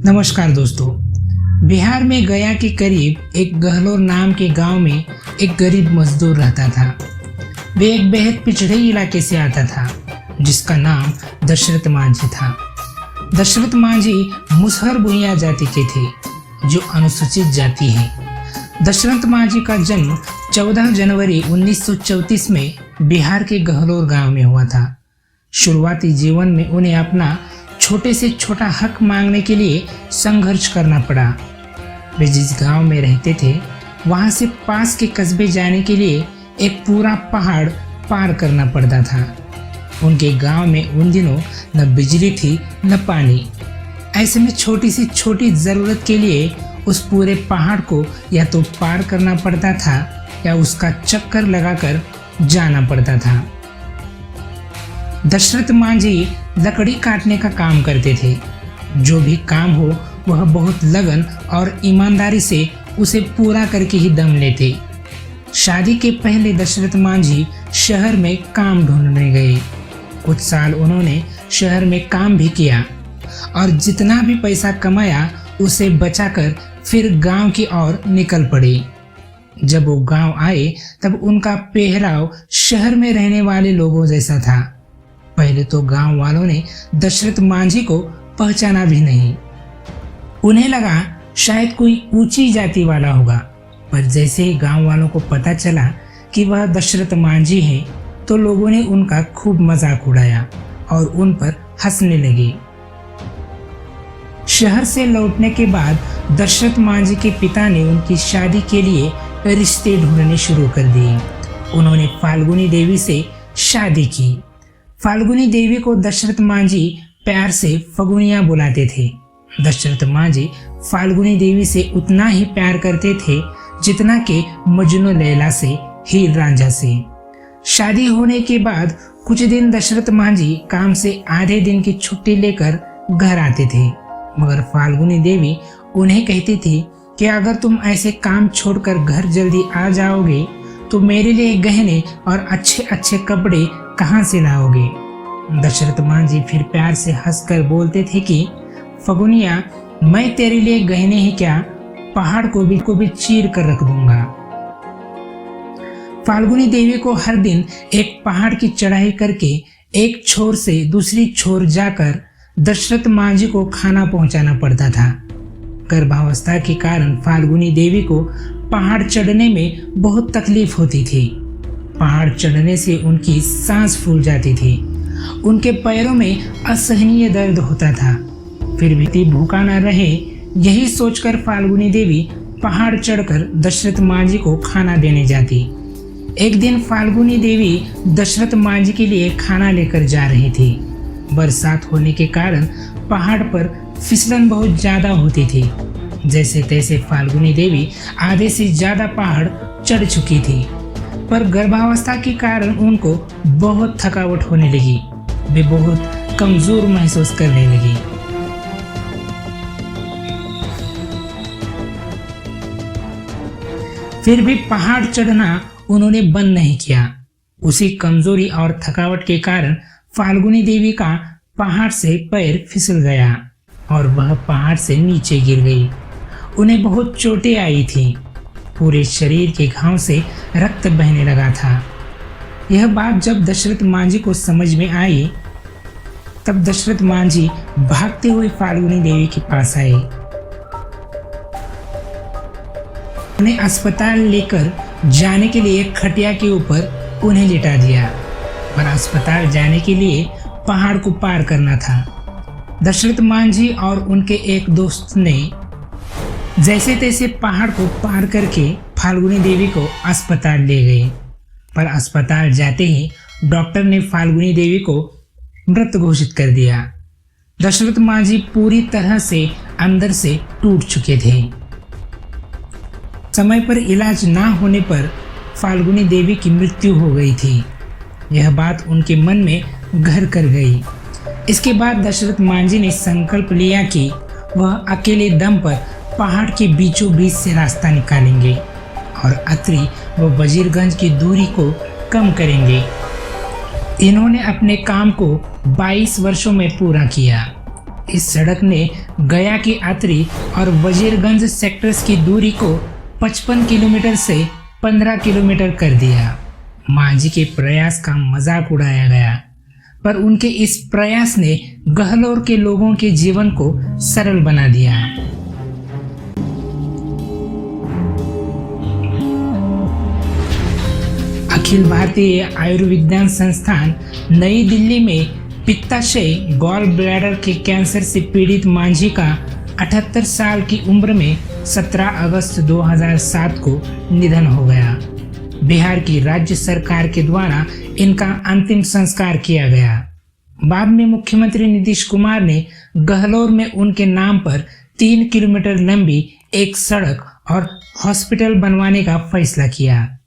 नमस्कार दोस्तों। बिहार में गया के करीब एक गहलोर नाम के गांव में एक गरीब मजदूर रहता था। वे एक बेहद पिछड़े इलाके से आता था जिसका नाम दशरथ मांझी था। दशरथ मांझी मुसहर भुइयां जाति के थे जो अनुसूचित जाति है। दशरथ मांझी का जन्म 14 जनवरी 1934 में बिहार के गहलोर गांव में हुआ था। शुरुआती जीवन में उन्हें अपना छोटे से छोटा हक मांगने के लिए संघर्ष करना पड़ा। वे जिस गांव में रहते थे वहां से पास के कस्बे जाने के लिए एक पूरा पहाड़ पार करना पड़ता था। उनके गांव में उन दिनों न बिजली थी न पानी। ऐसे में छोटी सी छोटी ज़रूरत के लिए उस पूरे पहाड़ को या तो पार करना पड़ता था या उसका चक्कर लगाकर जाना पड़ता था। दशरथ मांझी लकड़ी काटने का काम करते थे। जो भी काम हो वह बहुत लगन और ईमानदारी से उसे पूरा करके ही दम लेते। शादी के पहले दशरथ मांझी शहर में काम ढूंढने गए। कुछ साल उन्होंने शहर में काम भी किया और जितना भी पैसा कमाया उसे बचाकर फिर गांव की ओर निकल पड़े। जब वो गांव आए तब उनका पहराव शहर में रहने वाले लोगों जैसा था। पहले तो गांव वालों ने दशरथ मांझी को पहचाना भी नहीं। उन्हें लगा शायद कोई ऊंची जाति वाला होगा, पर जैसे ही गांव वालों को पता चला कि वह दशरथ मांझी है तो लोगों ने उनका खूब मजाक उड़ाया और उन पर हंसने लगे। शहर से लौटने के बाद दशरथ मांझी के पिता ने उनकी शादी के लिए रिश्ते ढूंढने शुरू कर दिए। उन्होंने फाल्गुनी देवी से शादी की। फाल्गुनी देवी को दशरथ मांझी प्यार से फगुनिया बुलाते थे। दशरथ मांझी फाल्गुनी देवी से उतना ही प्यार करते थे जितना कि मजनू लैला से, हीर रांझा से। शादी होने के बाद कुछ दिन दशरथ मांझी काम से आधे दिन की छुट्टी लेकर घर आते थे, मगर फाल्गुनी देवी उन्हें कहती थी कि अगर तुम ऐसे काम छोड़कर घर जल्दी आ जाओगे तो मेरे लिए गहने और अच्छे अच्छे कपड़े कहाँ से लाओगे। दशरथ मांझी फिर प्यार से हंसकर बोलते थे कि फगुनिया, मैं तेरे लिए गहने ही क्या, पहाड़ को भी चीर कर रख दूंगा। फाल्गुनी देवी को हर दिन एक पहाड़ की चढ़ाई करके एक छोर से दूसरी छोर जाकर दशरथ मांझी को खाना पहुंचाना पड़ता था। गर्भावस्था के कारण फाल्गुनी देवी को पहाड़ चढ़ने में बहुत तकलीफ होती थी। पहाड़ चढ़ने से उनकी सांस फूल जाती थी। उनके पैरों में असहनीय दर्द होता था। फिर भी भूखा न रहे यही सोचकर फाल्गुनी देवी पहाड़ चढ़कर दशरथ मांझी को खाना देने जाती। एक दिन फाल्गुनी देवी दशरथ मांझी के लिए खाना लेकर जा रही थी। बरसात होने के कारण पहाड़ पर फिसलन बहुत ज्यादा होती थी। जैसे तैसे फाल्गुनी देवी आधे से ज्यादा पहाड़ चढ़ चुकी थी, पर गर्भावस्था के कारण उनको बहुत थकावट होने लगी। वे बहुत कमजोर महसूस करने लगी। फिर भी पहाड़ चढ़ना उन्होंने बंद नहीं किया। उसी कमजोरी और थकावट के कारण फाल्गुनी देवी का पहाड़ से पैर फिसल गया और वह पहाड़ से नीचे गिर गई। उन्हें बहुत चोटें आई थी। पूरे शरीर के घाव से रक्त बहने लगा था। यह बात जब दशरथ मांझी को समझ में आई तब दशरथ मांझी भागते हुए फाल्गुनी देवी के पास आए। उन्हें अस्पताल लेकर जाने के लिए खटिया के ऊपर उन्हें लिटा दिया, पर अस्पताल जाने के लिए पहाड़ को पार करना था। दशरथ मांझी और उनके एक दोस्त ने जैसे तैसे पहाड़ को पार करके फाल्गुनी देवी को अस्पताल ले गए, पर अस्पताल जाते ही डॉक्टर ने फाल्गुनी देवी को मृत घोषित कर दिया। दशरथ मांझी पूरी तरह से अंदर से टूट चुके थे। समय पर इलाज ना होने पर फाल्गुनी देवी की मृत्यु हो गई थी। यह बात उनके मन में घर कर गई। इसके बाद दशरथ मांझी ने संकल्प लिया कि वह अकेले दम पर पहाड़ के बीचों बीच से रास्ता निकालेंगे और अतरी व वजीरगंज की दूरी को कम करेंगे। इन्होंने अपने काम को 22 वर्षों में पूरा किया। इस सड़क ने गया की आतरी और वजीरगंज सेक्टर्स की दूरी को 55 किलोमीटर से 15 किलोमीटर कर दिया। मांझी के प्रयास का मजाक उड़ाया गया, पर उनके इस प्रयास ने गहलोर के लोगों के जीवन को सरल बना दिया। अखिल भारतीय आयुर्विज्ञान संस्थान नई दिल्ली में पित्ताशय गॉल ब्लैडर के कैंसर से पीड़ित मांझी का 78 साल की उम्र में 17 अगस्त 2007 को निधन हो गया। बिहार की राज्य सरकार के द्वारा इनका अंतिम संस्कार किया गया। बाद में मुख्यमंत्री नीतीश कुमार ने गहलोर में उनके नाम पर 3 किलोमीटर लंबी एक सड़क और हॉस्पिटल बनवाने का फैसला किया।